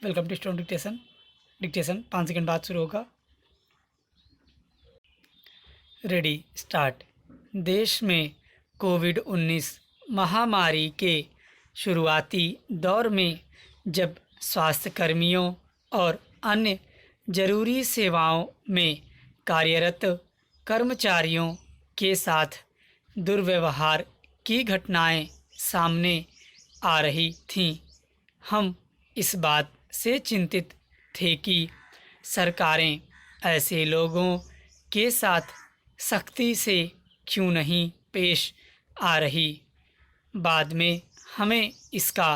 Welcome to stone dictation. Dictation 5 second बाद शुरू होगा। Ready start. देश में कोविड-19 महामारी के शुरुआती दौर में जब स्वास्थ्यकर्मियों और अन्य जरूरी सेवाओं में कार्यरत कर्मचारियों के साथ दुर्व्यवहार की घटनाएं सामने आ रही थीं, हम इस बात से चिंतित थे कि सरकारें ऐसे लोगों के साथ सख्ती से क्यों नहीं पेश आ रही। बाद में हमें इसका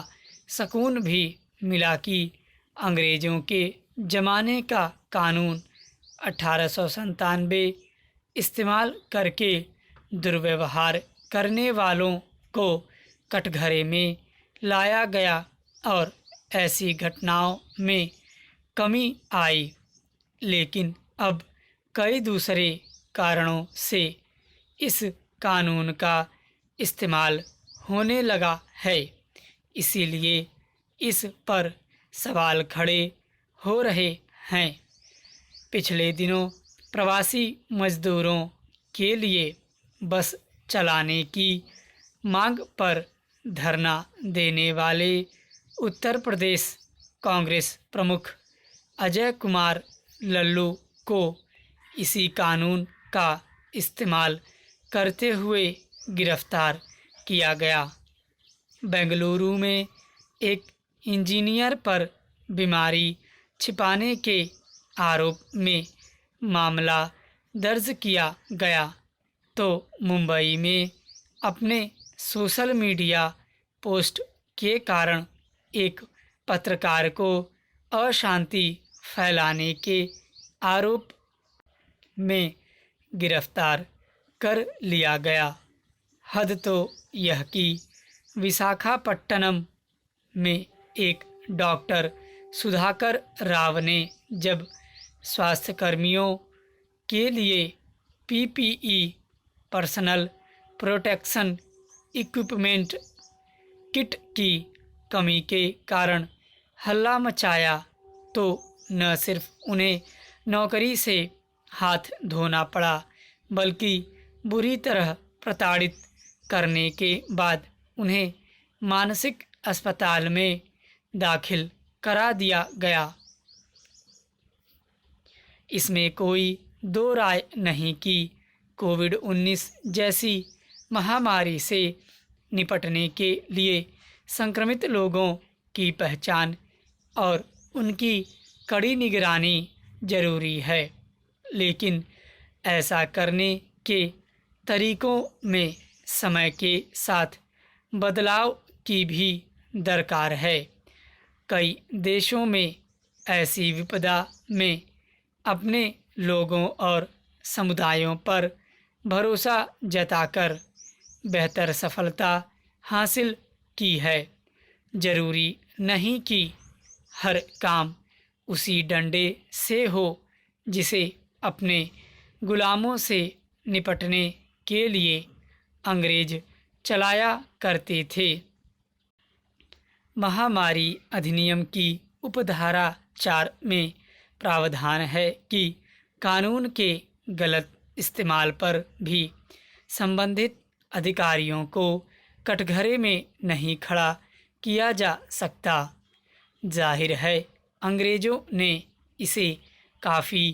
सुकून भी मिला कि अंग्रेज़ों के ज़माने का कानून 1897 इस्तेमाल करके दुर्व्यवहार करने वालों को कटघरे में लाया गया और ऐसी घटनाओं में कमी आई। लेकिन अब कई दूसरे कारणों से इस कानून का इस्तेमाल होने लगा है। इसीलिए इस पर सवाल खड़े हो रहे हैं। पिछले दिनों प्रवासी मजदूरों के लिए बस चलाने की मांग पर धरना देने वाले उत्तर प्रदेश कांग्रेस प्रमुख अजय कुमार लल्लू को इसी कानून का इस्तेमाल करते हुए गिरफ्तार किया गया। बेंगलुरु में एक इंजीनियर पर बीमारी छिपाने के आरोप में मामला दर्ज किया गया, तो मुंबई में अपने सोशल मीडिया पोस्ट के कारण एक पत्रकार को अशांति फैलाने के आरोप में गिरफ्तार कर लिया गया। हद तो यह कि विशाखापट्टनम में एक डॉक्टर सुधाकर राव ने जब स्वास्थ्यकर्मियों के लिए PPE personal protection equipment kit की कमी के कारण हल्ला मचाया, तो न सिर्फ उन्हें नौकरी से हाथ धोना पड़ा, बल्कि बुरी तरह प्रताड़ित करने के बाद उन्हें मानसिक अस्पताल में दाखिल करा दिया गया। इसमें कोई दो राय नहीं कि कोविड-19 जैसी महामारी से निपटने के लिए संक्रमित लोगों की पहचान और उनकी कड़ी निगरानी जरूरी है, लेकिन ऐसा करने के तरीकों में समय के साथ बदलाव की भी दरकार है। कई देशों में ऐसी विपदा में अपने लोगों और समुदायों पर भरोसा जताकर बेहतर सफलता हासिल की है। जरूरी नहीं कि हर काम उसी डंडे से हो जिसे अपने गुलामों से निपटने के लिए अंग्रेज चलाया करते थे। महामारी अधिनियम की उपधारा 4 में प्रावधान है कि कानून के गलत इस्तेमाल पर भी संबंधित अधिकारियों को कटघरे में नहीं खड़ा किया जा सकता। जाहिर है अंग्रेज़ों ने इसे काफ़ी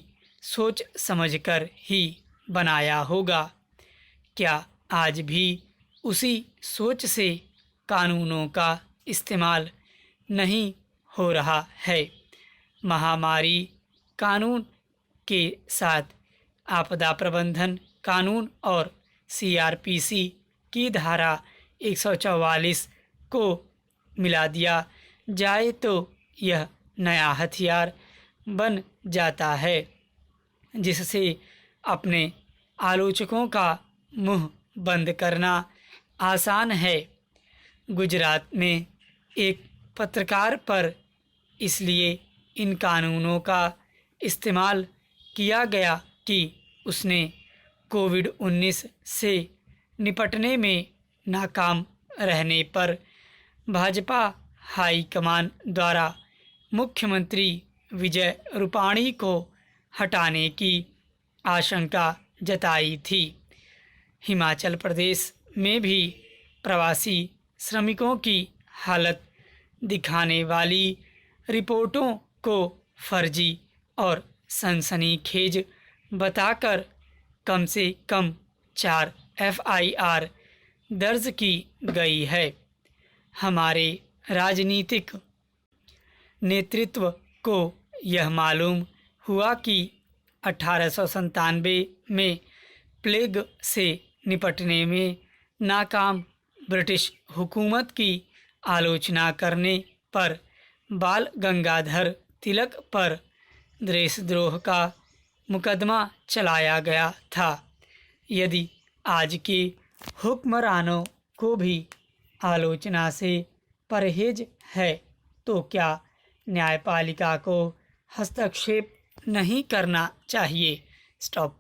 सोच समझकर ही बनाया होगा। क्या आज भी उसी सोच से कानूनों का इस्तेमाल नहीं हो रहा है? महामारी कानून के साथ आपदा प्रबंधन कानून और सीआरपीसी की धारा 144 को मिला दिया जाए तो यह नया हथियार बन जाता है, जिससे अपने आलोचकों का मुंह बंद करना आसान है। गुजरात में एक पत्रकार पर इसलिए इन कानूनों का इस्तेमाल किया गया कि उसने कोविड-19 से निपटने में नाकाम रहने पर भाजपा हाईकमान द्वारा मुख्यमंत्री विजय रूपाणी को हटाने की आशंका जताई थी। हिमाचल प्रदेश में भी प्रवासी श्रमिकों की हालत दिखाने वाली रिपोर्टों को फर्जी और सनसनीखेज बताकर कम से कम 4 FIR दर्ज की गई है। हमारे राजनीतिक नेतृत्व को यह मालूम हुआ कि 1897 में प्लेग से निपटने में नाकाम ब्रिटिश हुकूमत की आलोचना करने पर बाल गंगाधर तिलक पर देशद्रोह का मुकदमा चलाया गया था। यदि आज के हुक्मरानों को भी आलोचना से परहेज है तो क्या न्यायपालिका को हस्तक्षेप नहीं करना चाहिए? स्टॉप।